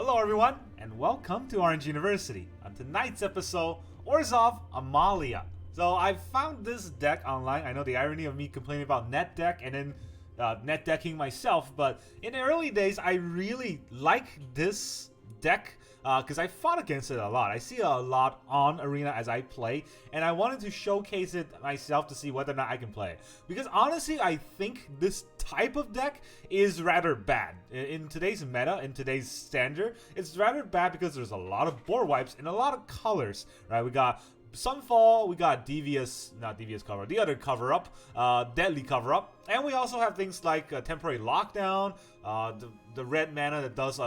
Hello everyone, and welcome to Orange University. On tonight's episode, Orzhov, Amalia. So I found this deck online. I know the irony of me complaining about net deck and then net decking myself, but in the early days I really like this deck because I fought against it a lot. I see it a lot on Arena as I play, and I wanted to showcase it myself to see whether or not I can play it. Because honestly, I think this type of deck is rather bad. In today's meta, in today's standard, it's rather bad because there's a lot of board wipes and a lot of colors, right? We got Sunfall, we got not Devious Cover, the other cover up, Deadly Cover Up, and we also have things like Temporary Lockdown, the red mana that does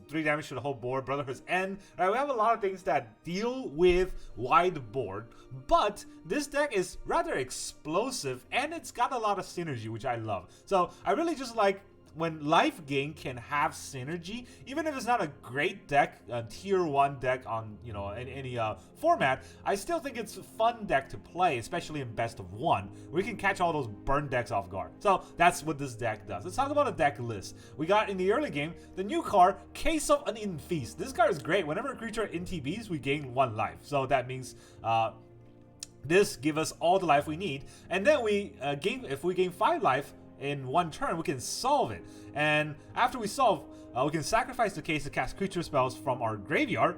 3 damage to the whole board, Brotherhood's End. Right, we have a lot of things that deal with wide board, but this deck is rather explosive and it's got a lot of synergy, which I love. So I really just like when Lifegain can have synergy, even if it's not a great deck, a tier 1 deck on any format, I still think it's a fun deck to play, especially in best of 1, where you can catch all those burn decks off guard. So that's what this deck does. Let's talk about a deck list. We got in the early game the new card, Caves of Koilos. This card is great. Whenever a creature NTBs, we gain 1 life. So that means this gives us all the life we need, and then if we gain 5 life in 1 turn, we can solve it. And after we solve, we can sacrifice the case to cast creature spells from our graveyard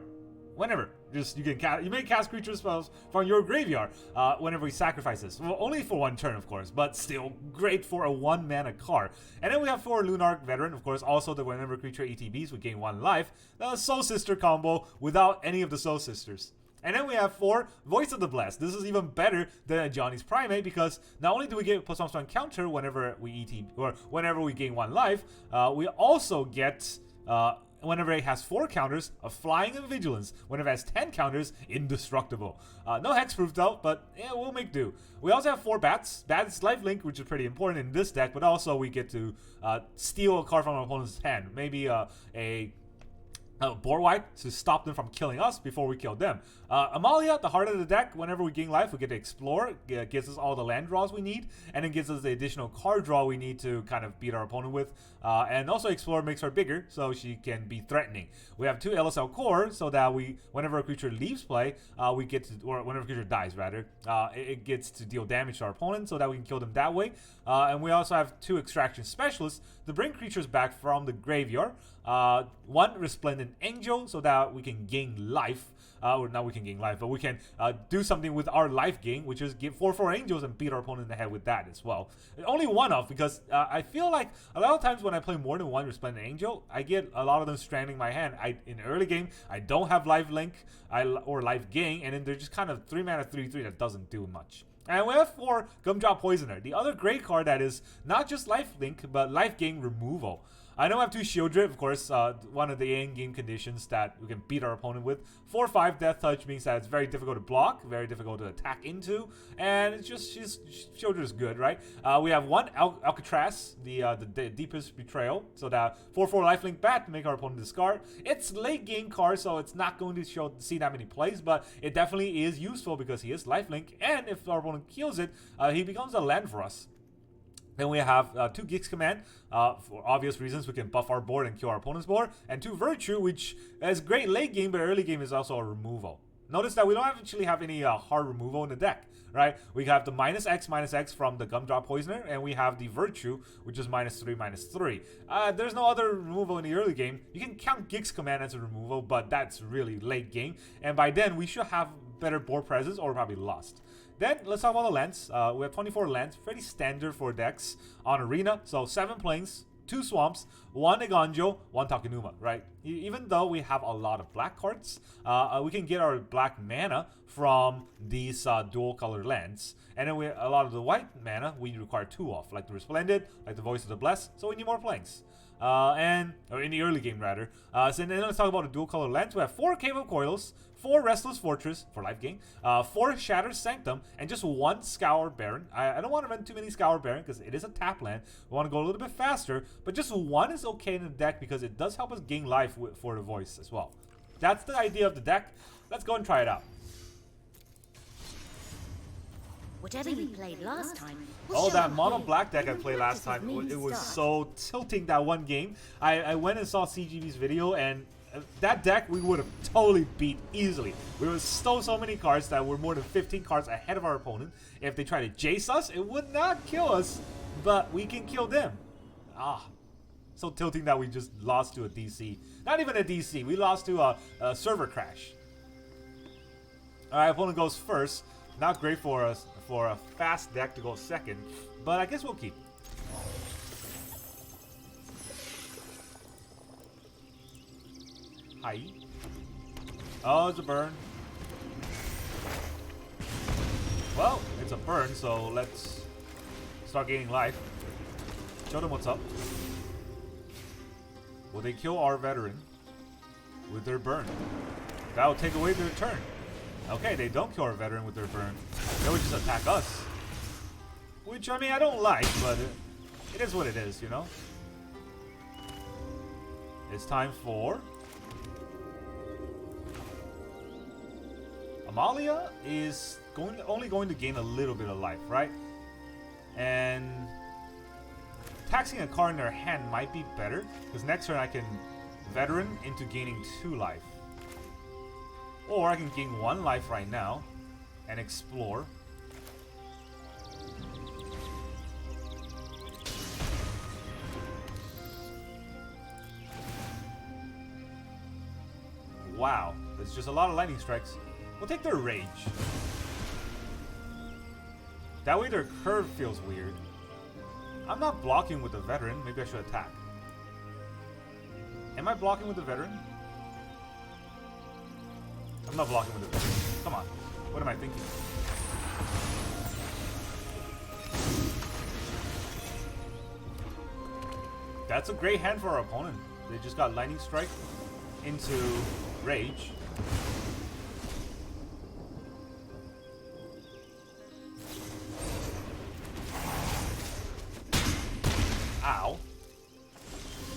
whenever. You may cast creature spells from your graveyard whenever we sacrifice this. Well, only for 1 turn, of course, but still great for a 1 mana card. And then we have for Lunarch Veteran, of course, also that whenever creature ETBs, we gain 1 life. The Soul Sister combo without any of the Soul Sisters. And then we have 4 Voice of the Blessed. This is even better than Johnny's Primate because not only do we get +1/+1 counter whenever we ETB or whenever we gain 1 life, we also get whenever it has 4 counters, a Flying and Vigilance. Whenever it has 10 counters, Indestructible. No hexproof though, but yeah, we'll make do. We also have 4 Bats. Bats lifelink, which is pretty important in this deck, but also we get to steal a card from our opponent's hand. Maybe a board wipe to stop them from killing us before we kill them. Amalia, the heart of the deck, whenever we gain life, we get to explore. It gives us all the land draws we need, and it gives us the additional card draw we need to kind of beat our opponent with. And also explore makes her bigger, so she can be threatening. We have 2 Elas il-Kor, so that whenever a creature leaves play, we get to, or whenever a creature dies rather, it gets to deal damage to our opponent, so that we can kill them that way. And we also have 2 Extraction Specialists to bring creatures back from the graveyard. 1 Resplendent Angel, so that we can gain life. Or not we can gain life, but we can do something with our life gain, which is give 4/4 angels and beat our opponent in the head with that as well. Only 1 off, because I feel like a lot of times when I play more than 1 Resplendent Angel, I get a lot of them stranding my hand. In the early game, I don't have life link or life gain, and then they're just kind of 3 mana 3/3 that doesn't do much. And we have 4 Gumdrop Poisoner, the other great card that is not just life link, but life gain removal. I know I have 2 Sheoldred, of course, one of the in-game conditions that we can beat our opponent with. 4/5 Death Touch means that it's very difficult to block, very difficult to attack into, and it's just, Sheoldred is good, right? We have 1 Alcatraz, the Deepest Betrayal, so that 4/4 lifelink bat to make our opponent discard. It's late game card, so it's not going to see that many plays, but it definitely is useful because he is lifelink, and if our opponent kills it, he becomes a land for us. Then we have 2 Gix Command. For obvious reasons, we can buff our board and kill our opponent's board. And 2 Virtue, which is great late game, but early game is also a removal. Notice that we don't actually have any hard removal in the deck, right? We have the -X from the Gumdrop Poisoner, and we have the Virtue, which is -3/3. There's no other removal in the early game. You can count Gix Command as a removal, but that's really late game. And by then, we should have better board presence or probably lost. Then let's talk about the lands. We have 24 lands, pretty standard for decks on Arena. So 7 plains, 2 swamps, 1 Eiganjo, 1 Takenuma, right? Even though we have a lot of black cards, we can get our black mana from these dual color lands. And then a lot of the white mana we require 2 of, like the Resplendent, like the Voice of the Blessed, so we need more plains. Or in the early game rather. So then let's talk about the dual color lands. We have 4 Caves of Koilos, 4 Restless Fortress for life gain, 4 Shattered Sanctum, and just 1 Scoured Barren. I don't want to run too many Scoured Barren because it is a tap land. We want to go a little bit faster, but just 1 is okay in the deck because it does help us gain life for the Voice as well. That's the idea of the deck. Let's go and try it out. Whatever you played last time. Oh, that mono black deck I played last time, it was so tilting that one game. I went and saw CGB's video and that deck we would have totally beat easily. We would have stole so many cards that were more than 15 cards ahead of our opponent. If they try to jace us, it would not kill us, but we can kill them. Ah, so tilting that we just lost to a DC. Not even a DC, we lost to a server crash. Alright, opponent goes first. Not great for us for a fast deck to go second, but I guess we'll keep. Hi. Oh, it's a burn. Well, it's a burn, so let's start gaining life. Show them what's up. Will they kill our veteran with their burn? That will take away their turn. Okay, they don't kill our veteran with their burn. They would just attack us. Which, I mean, I don't like, but it is what it is, you know? It's time for... Amalia is only going to gain a little bit of life, right? And taxing a card in their hand might be better, because next turn I can veteran into gaining 2 life. Or I can gain 1 life right now and explore. Wow, there's just a lot of lightning strikes. We'll take their rage. That way their curve feels weird. I'm not blocking with the veteran. Maybe I should attack. Am I blocking with the veteran? I'm not blocking with the veteran. Come on. What am I thinking? That's a great hand for our opponent. They just got lightning strike into rage. Ow.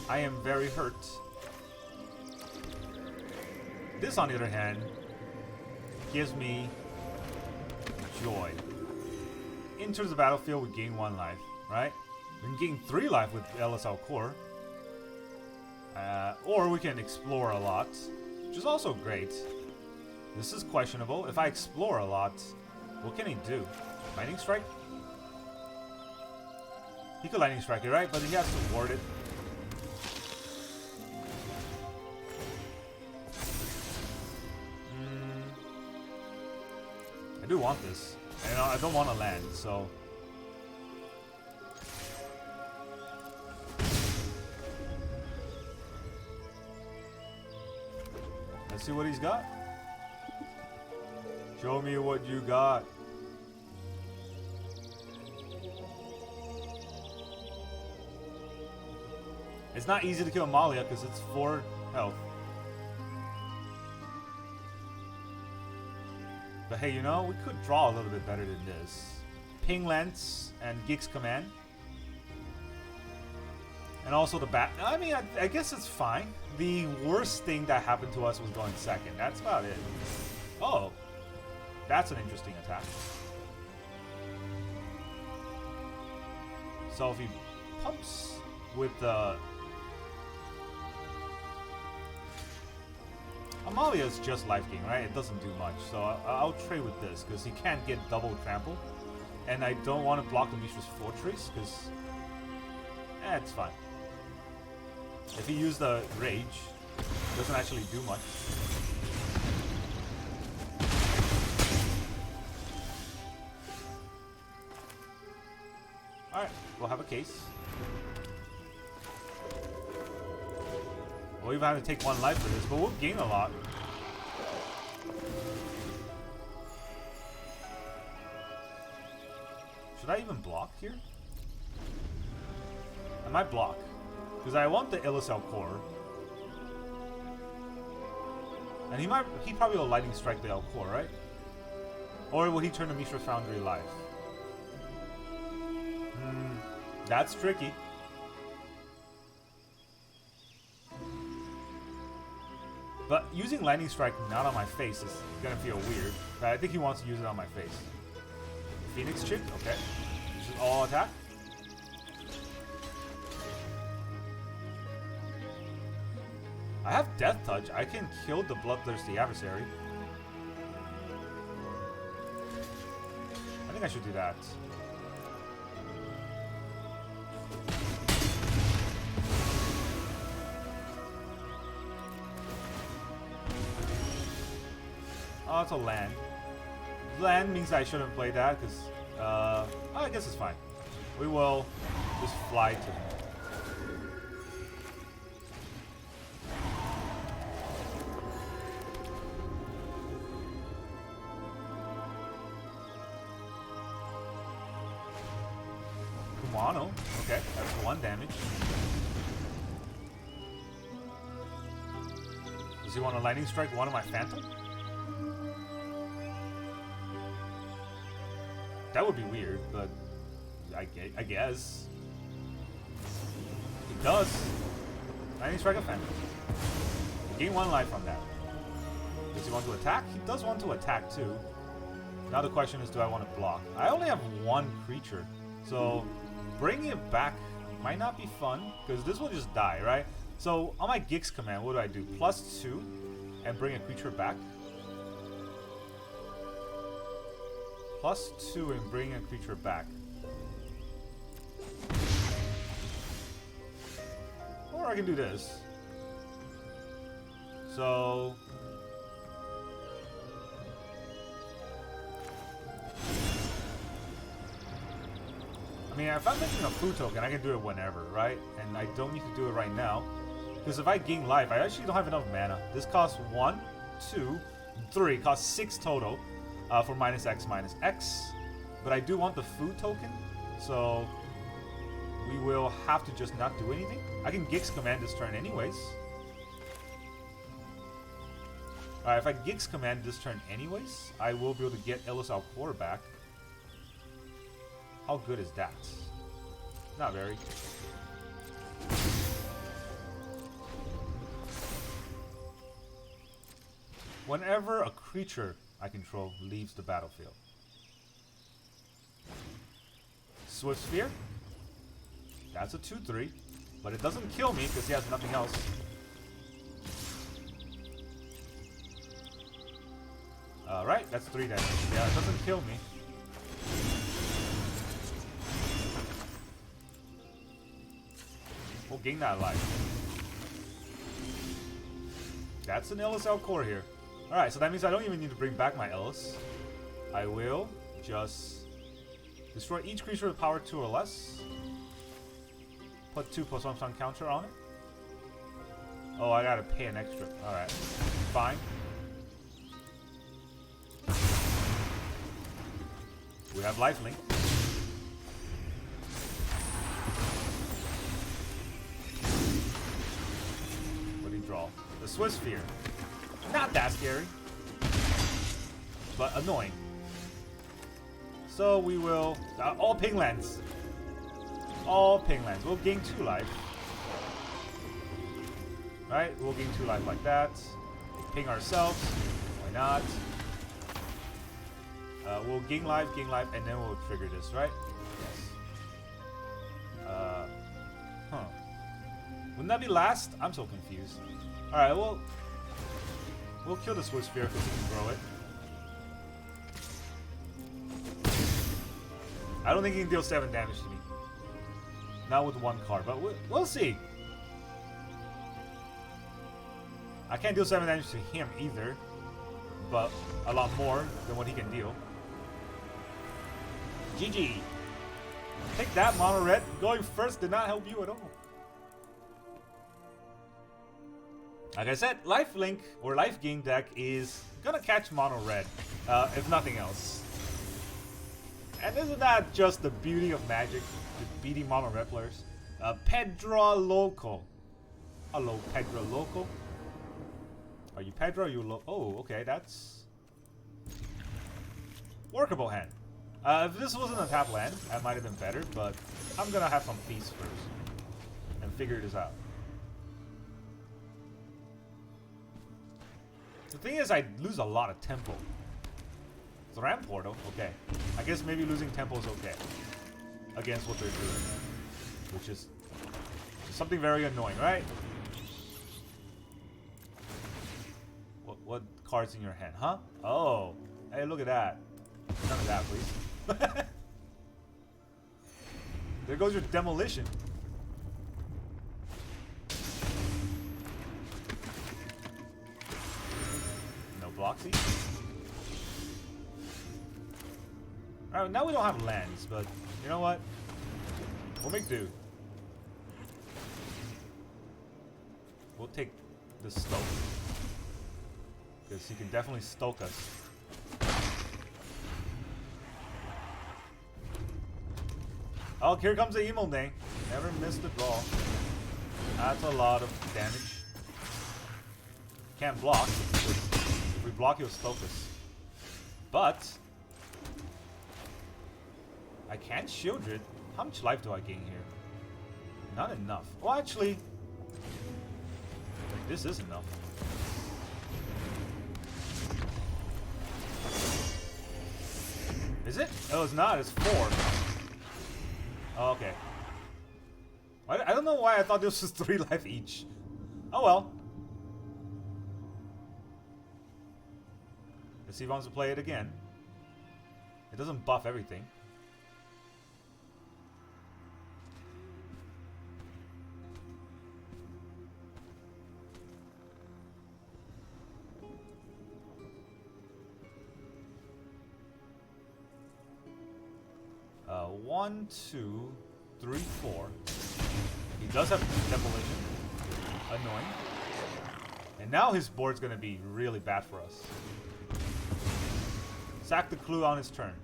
I am very hurt. This, on the other hand, gives me joy. Enters the battlefield, we gain 1 life, right? We can gain 3 life with Elas il-Kor. Or we can explore a lot, which is also great. This is questionable. If I explore a lot, what can he do? Lightning strike? He could lightning strike it, right? But he has to ward it. I do want this. And I don't want to land, so... Let's see what he's got. Show me what you got. It's not easy to kill Amalia because it's 4 health. But hey, you know, we could draw a little bit better than this. Ping Lance and Geek's Command. And also the bat. I mean, I guess it's fine. The worst thing that happened to us was going second. That's about it. Oh. That's an interesting attack. So if he pumps with the... Amalia's just Lifegain, right? It doesn't do much. So I'll trade with this because he can't get double trample. And I don't want to block the Mishra's Fortress because... it's fine. If he used the rage, it doesn't actually do much. Alright, we'll have a case. We'll even have to take 1 life for this, but we'll gain a lot. Should I even block here? I might block. Because I want the Elas il-Kor. And he probably will lightning strike the il-Kor, right? Or will he turn the Mishra Foundry live? That's tricky. But using lightning strike not on my face is gonna feel weird. But I think he wants to use it on my face. Phoenix Chick, okay. This is all attack. I have Death Touch. I can kill the Bloodthirsty Adversary. I think I should do that. Oh, it's a land. Land means I shouldn't play that because, oh, I guess it's fine. We will just fly to him. Kumano. Okay, that's 1 damage. Does he want to lightning strike one of my Phantom? That would be weird, but I guess. He does. Lightning strike a Phantom. You gain 1 life from that. Does he want to attack? He does want to attack too. Now the question is, do I want to block? I only have 1 creature, so bringing it back might not be fun, because this will just die, right? So on my Gix command, what do? +2 and bring a creature back. +2 and bring a creature back. Or I can do this. So I mean, if I'm making a food token, I can do it whenever, right? And I don't need to do it right now. Because if I gain life, I actually don't have enough mana. This costs 1, 2, 3. It costs 6 total for -X. But I do want the food token, so we will have to just not do anything. I can Gix command this turn anyways. Alright, if I Gix command this turn anyways, I will be able to get il-Kor back. How good is that? Not very. Whenever a creature I control leaves the battlefield. Swift Sphere. That's a 2/3, but it doesn't kill me because he has nothing else. Alright, that's 3 damage. Yeah, it doesn't kill me. We'll gain that life. That's an il-Kor here. Alright, so that means I don't even need to bring back my Elas. I will just destroy each creature with power 2 or less. Put 2+1 counter on it. Oh, I gotta pay an extra. Alright. Fine. We have lifelink. What do you draw? The Swiss Sphere. Not that scary, but annoying. So we will all ping lands. All ping lands. We'll gain 2 life. Right? We'll gain 2 life like that. Ping ourselves. Why not? We'll gain life, and then we'll trigger this, right? Yes. Huh. Wouldn't that be last? I'm so confused. Alright, we'll kill the Swiss Sphere because we can throw it. I don't think he can deal 7 damage to me. Not with 1 card, but we'll see. I can't deal 7 damage to him either, but a lot more than what he can deal. GG. Take that, Mono Red. Going first did not help you at all. Like I said, Lifelink or Lifegain deck is gonna catch Mono Red, if nothing else. And isn't that just the beauty of Magic, just beating Mono Red players? Pedro Loco. Hello, Pedro Loco. Are you Pedro? Or you oh, okay, that's workable hand. If this wasn't a tap land, that might have been better, but I'm gonna have some feast first and figure this out. The thing is, I lose a lot of tempo. It's a ramp portal, okay. I guess maybe losing tempo is okay against what they're doing, which is something very annoying, right? What cards in your hand, huh? Oh, hey, look at that. None of that, please. There goes your demolition. No Bloxy. Alright, now we don't have lands, but you know what? We'll make do. We'll take the stoke. Because he can definitely stoke us. Oh, here comes the emo thing. Never missed the draw. That's a lot of damage. Can't block. If we block, he'll stoke us. But I can Sheoldred. How much life do I gain here? Not enough. Well, actually, like, this is enough. Is it? Oh, it's not. It's 4. Oh, okay. I don't know why I thought this was 3 life each. Oh well. Let's see if he wants to play it again. It doesn't buff everything. One, 2, 3, 4. He does have demolition. Annoying. And now his board's gonna be really bad for us. Sack the clue on his turn.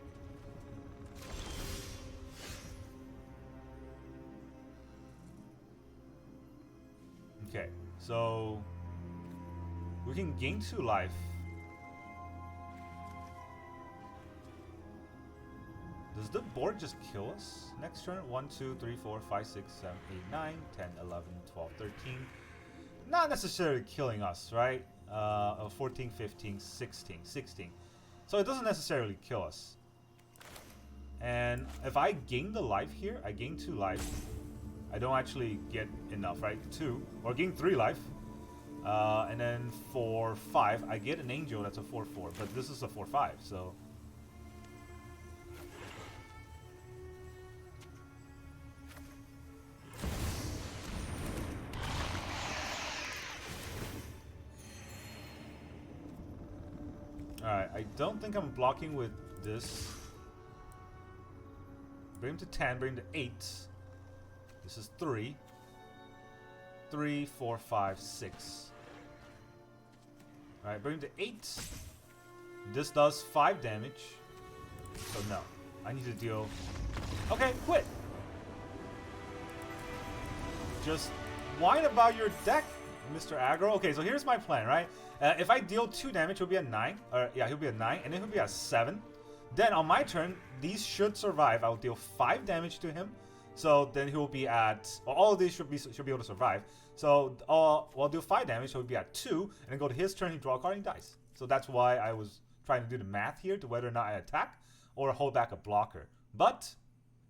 Okay, so we can gain 2 life. Does the board just kill us next turn? 1, 2, 3, 4, 5, 6, 7, 8, 9, 10, 11, 12, 13. Not necessarily killing us, right? 14, 15, 16. 16. So it doesn't necessarily kill us. And if I gain the life here, I gain 2 life. I don't actually get enough, right? 2. Or gain 3 life. And then for 5, I get an angel that's a 4-4. But this is a 4-5, so... Alright, I don't think I'm blocking with this. Bring him to 10, bring him to 8. This is 3. 3, 4, 5, 6. Alright, bring him to 8. This does 5 damage. So no. I need to deal... Okay, quit! Just whine about your deck, Mr. Aggro. Okay, so here's my plan, right? If I deal 2 damage, he'll be at 9. Yeah, he'll be at 9, and then he'll be at 7. Then on my turn, these should survive. I'll deal 5 damage to him. So then he'll be at... Well, all of these should be able to survive. So well, I'll do 5 damage, so he'll be at 2. And then go to his turn, he draw a card and he dies. So that's why I was trying to do the math here to whether or not I attack or hold back a blocker. But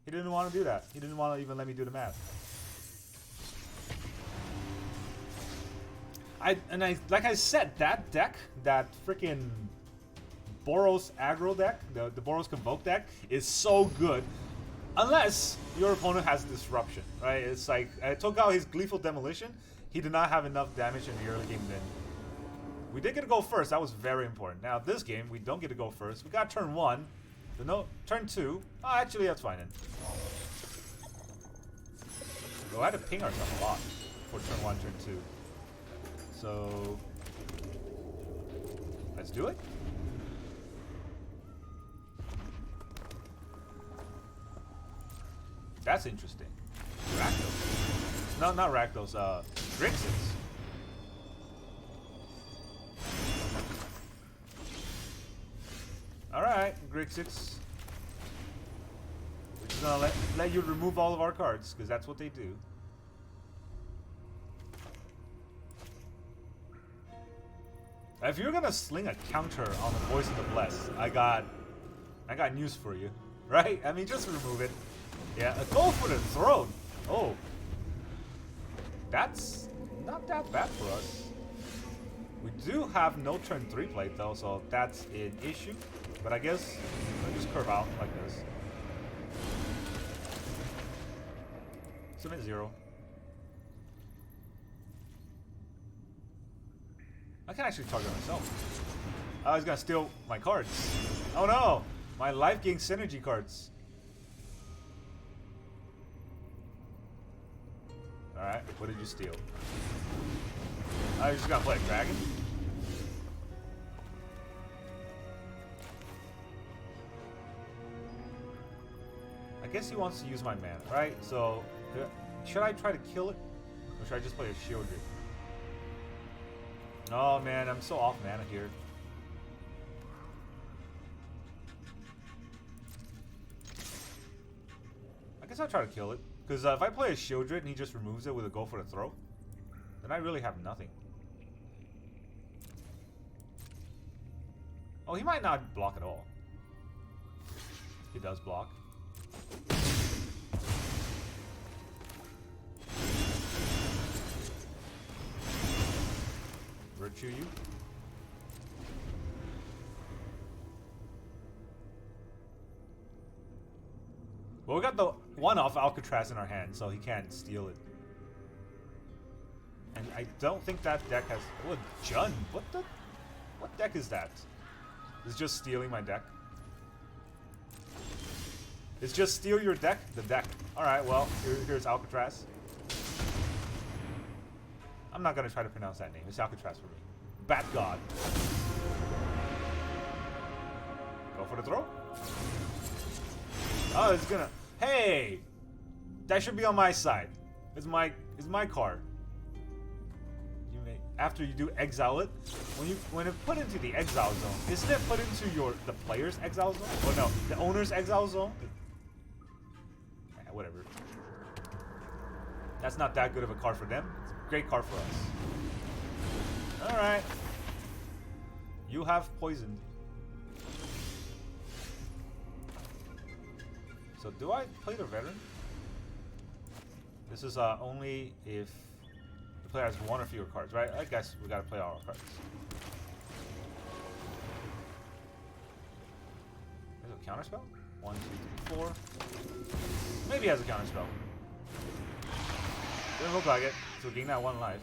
he didn't want to do that. He didn't want to even let me do the math. Like I said, that deck, that freaking Boros aggro deck, the Boros Convoke deck, is so good. Unless your opponent has disruption, right? It's like, I took out his Gleeful Demolition. He did not have enough damage in the early game then. We did get to go first. That was very important. Now, this game, we don't get to go first. We got turn 1. So no, turn 2. Oh, actually, that's fine then. We had to ping ourselves a lot for turn 1, turn 2. So, let's do it. That's interesting. Rakdos. No, not Rakdos. Grixis. Alright, Grixis. We're just gonna let you remove all of our cards, because that's what they do. If you're gonna sling a counter on the Voice of the Blessed, I got news for you, right? I mean, just remove it. Yeah, go for the throne. Oh, that's not that bad for us. We do have no turn 3 plate though, so that's an issue. But I guess I'll just curve out like this. Submit 0. I can actually target myself. Oh, he's gonna steal my cards. Oh no! My Lifegain synergy cards. Alright, what did you steal? Oh, you're just gonna play a dragon? I guess he wants to use my mana, right? So, should I try to kill it? Or should I just play a Sheoldred? Oh man, I'm so off mana here. I guess I'll try to kill it. Because if I play a Sheoldred and he just removes it with a go for the throw, then I really have nothing. Oh, he might not block at all. He does block. Virtue you. Well, we got the one-off Alcatraz in our hand, so he can't steal it. And I don't think that deck has... Oh, Jun! What deck is that? It's just stealing my deck. It's just steal your deck? The deck. Alright, well, here's Alcatraz. I'm not gonna try to pronounce that name. It's Alcatraz for me. Bat God. Go for the throw. Oh, it's gonna... Hey! That should be on my side. It's my card. You may, after you do exile it, when it's put into the exile zone, isn't it put into the player's exile zone? Oh no, the owner's exile zone? Yeah, whatever. That's not that good of a card for them. It's a great card for us. Alright. You have poisoned. So do I play the veteran? This is only if the player has one or fewer cards, right? I guess we gotta play all our cards. There's a counterspell? 1, 2, 3, 4. Maybe he has a counterspell. Doesn't look like it, so we gain that 1 life.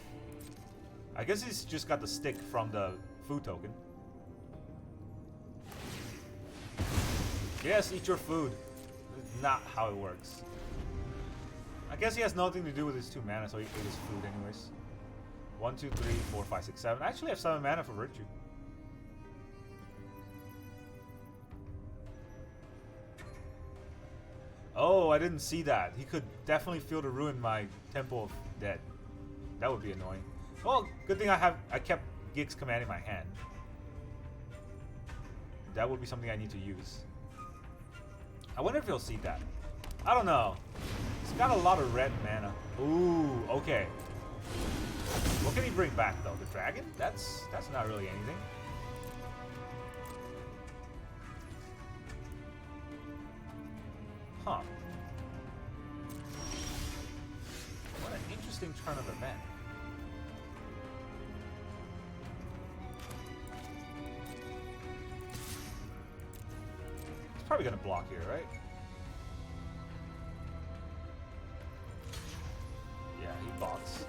I guess he's just got the stick from the food token. Yes, eat your food. Not how it works. I guess he has nothing to do with his 2 mana, so he ate his food anyways. 1, 2, 3, 4, 5, 6, 7. I actually have 7 mana for Virtue. Oh, I didn't see that. He could definitely feel to ruin my Temple of Dead. That would be annoying. Well, good thing I kept Gig's Command in my hand. That would be something I need to use. I wonder if he'll see that. I don't know. He's got a lot of red mana. Ooh, okay. What can he bring back though? The dragon? That's not really anything. Huh. What an interesting turn of event. He's probably gonna block here, right? Yeah, he blocks.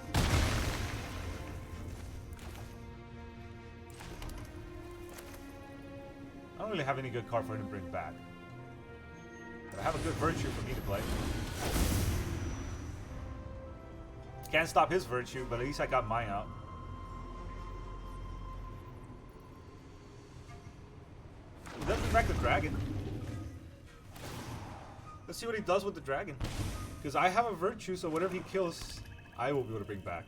I don't really have any good card for him to bring back. But I have a good Virtue for me to play. Can't stop his Virtue, but at least I got mine out. He does bring back the dragon. Let's see what he does with the dragon. Because I have a Virtue, so whatever he kills, I will be able to bring back.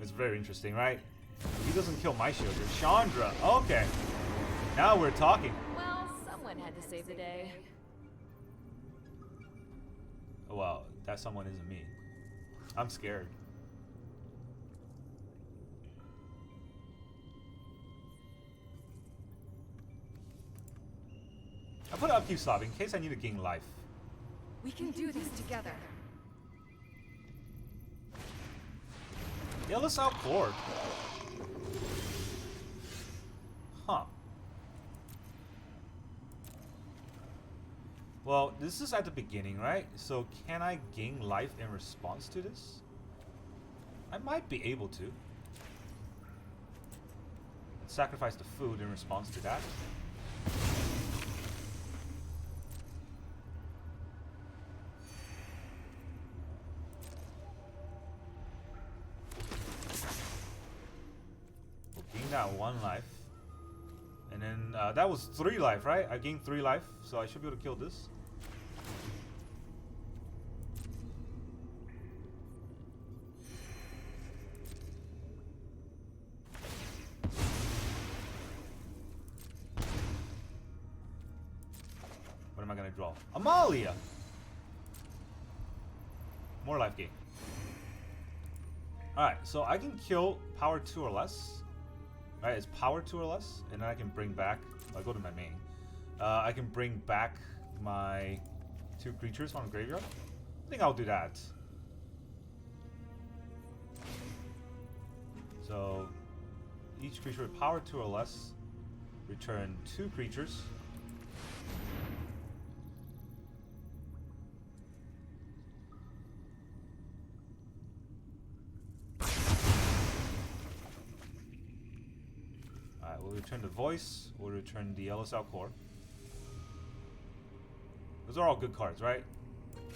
It's very interesting, right? He doesn't kill my Sheoldred. Chandra, okay. Now we're talking. Well, someone had to save the day. Well, that someone isn't me. I'm scared. I put Upkeep Slot in case I need to gain life. We can do this together. Yeah, let's il-Kor. Huh. Well, this is at the beginning, right? So can I gain life in response to this? I might be able to. Let's sacrifice the food in response to that. We'll gain that 1 life. And then that was 3 life, right? I gained 3 life, so I should be able to kill this. What am I gonna draw? Amalia! More life gain. Alright, so I can kill power 2 or less. Alright, it's power 2 or less, and then I can bring back, I'll go to my main. I can bring back my 2 creatures from the graveyard. I think I'll do that. So, each creature with power 2 or less, return 2 creatures. We'll return the voice. We'll return the Elas il-Kor. Those are all good cards, right?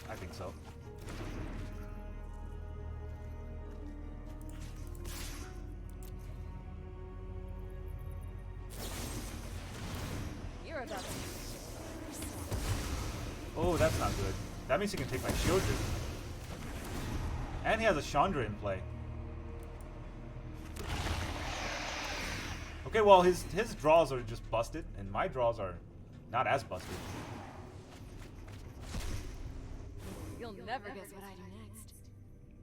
I think so. You're about to. Oh, that's not good. That means he can take my Sheoldred. And he has a Chandra in play. Okay, well, his draws are just busted, and my draws are not as busted. You'll never guess what I do next.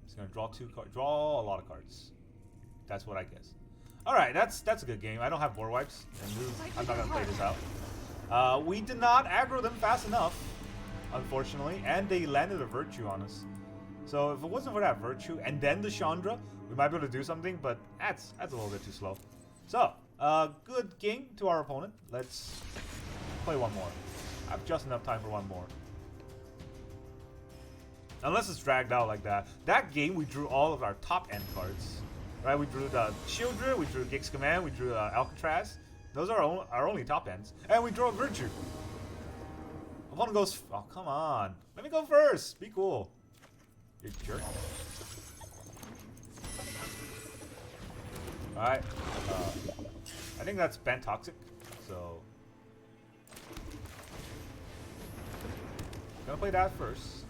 He's gonna draw 2 cards. Draw a lot of cards. That's what I guess. All right, that's a good game. I don't have board wipes, and I'm not gonna play this out. We did not aggro them fast enough, unfortunately, and they landed a virtue on us. So if it wasn't for that virtue and then the Chandra, we might be able to do something, but that's a little bit too slow. So. Good game to our opponent. Let's play one more. I have just enough time for one more. Unless it's dragged out like that. That game, we drew all of our top end cards. Right? We drew the Sheoldred, we drew Gig's Command, we drew Alcatraz. Those are our only top ends. And we drew a Virtue. Opponent goes, oh, come on. Let me go first. Be cool. You jerk. Alright. I think that's Ban Toxic, so I'm gonna play that first.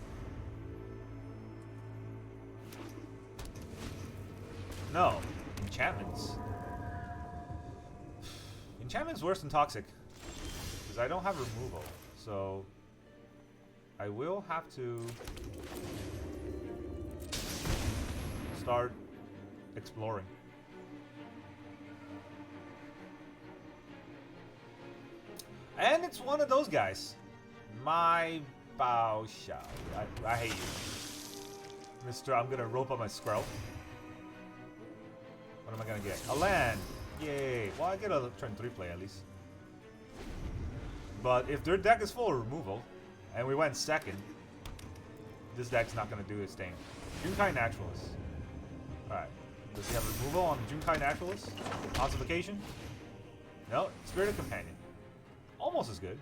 No, enchantments. Enchantment's worse than Toxic, because I don't have removal, so I will have to start exploring. And it's one of those guys. My Bao Xiao. I hate you. Mr. I'm gonna rope up my Squirrel. What am I gonna get? A land! Yay! Well, I get a turn 3 play at least. But if their deck is full of removal, and we went second, this deck's not gonna do its thing. Junkai Naturalist. Alright. Does he have removal on Junkai Naturalist? Ossification? No. Spirited Companion. Almost as good.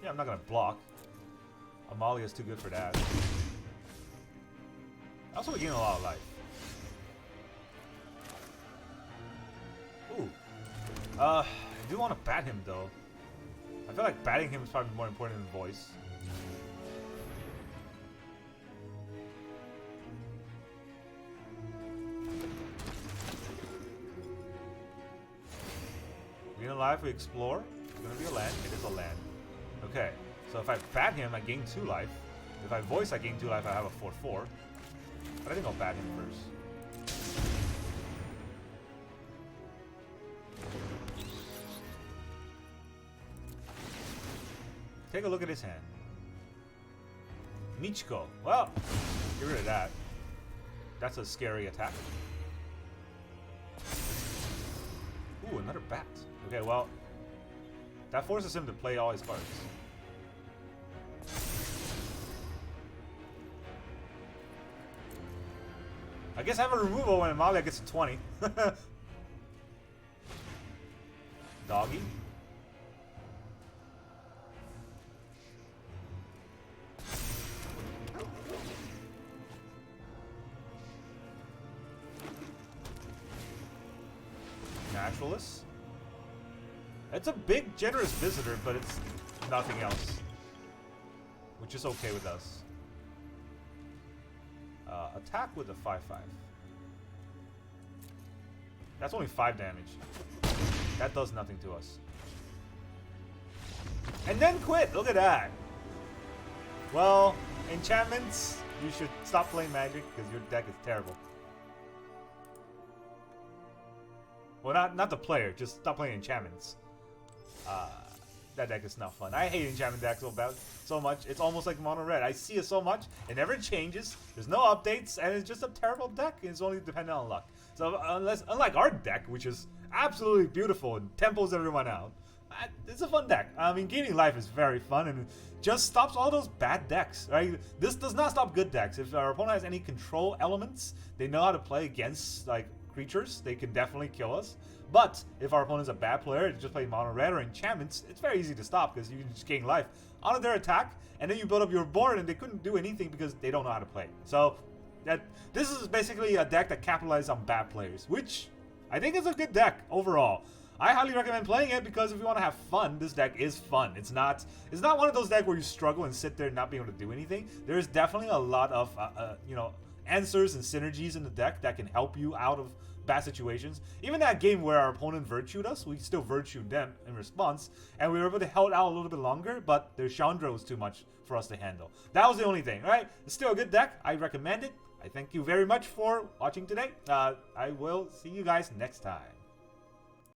Yeah, I'm not gonna block. Amalia's too good for that. Also, we're getting a lot of life. Ooh. I do want to bat him though. I feel like batting him is probably more important than voice. Life we explore. It's gonna be a land. It is a land. Okay. So if I bat him, I gain 2 life. If I voice, I gain 2 life. I have a 4/4. But I think I'll bat him first. Take a look at his hand. Michiko. Well, get rid of that. That's a scary attack. Ooh, another bat. Okay, well, that forces him to play all his cards. I guess I have a removal when Amalia gets to 20. Doggy. Naturalist. It's a big, generous visitor, but it's nothing else. Which is okay with us. Attack with a 5/5. That's only 5 damage. That does nothing to us. And then quit! Look at that! Well, enchantments, you should stop playing Magic because your deck is terrible. Well, not the player, just stop playing enchantments. That deck is not fun. I hate enchantment decks so much. It's almost like mono red. I see it so much. It never changes. There's no updates, and it's just a terrible deck. It's only dependent on luck. So unlike our deck, which is absolutely beautiful and tempos everyone out, it's a fun deck. I mean, gaining life is very fun, and it just stops all those bad decks, right? This does not stop good decks. If our opponent has any control elements, they know how to play against like creatures, they can definitely kill us. But if our opponent's a bad player, just play mono red or enchantments, it's very easy to stop because you can just gain life on their attack, and then you build up your board, and they couldn't do anything because they don't know how to play. So this is basically a deck that capitalizes on bad players, which I think is a good deck overall. I highly recommend playing it because if you want to have fun, this deck is fun. It's not one of those decks where you struggle and sit there and not be able to do anything. There's definitely a lot of you know, answers and synergies in the deck that can help you out of bad situations. Even that game where our opponent virtued us, we still virtued them in response, and we were able to hold out a little bit longer, but their Chandra was too much for us to handle. That was the only thing, right? It's still a good deck. I recommend it. I thank you very much for watching today. I will see you guys next time.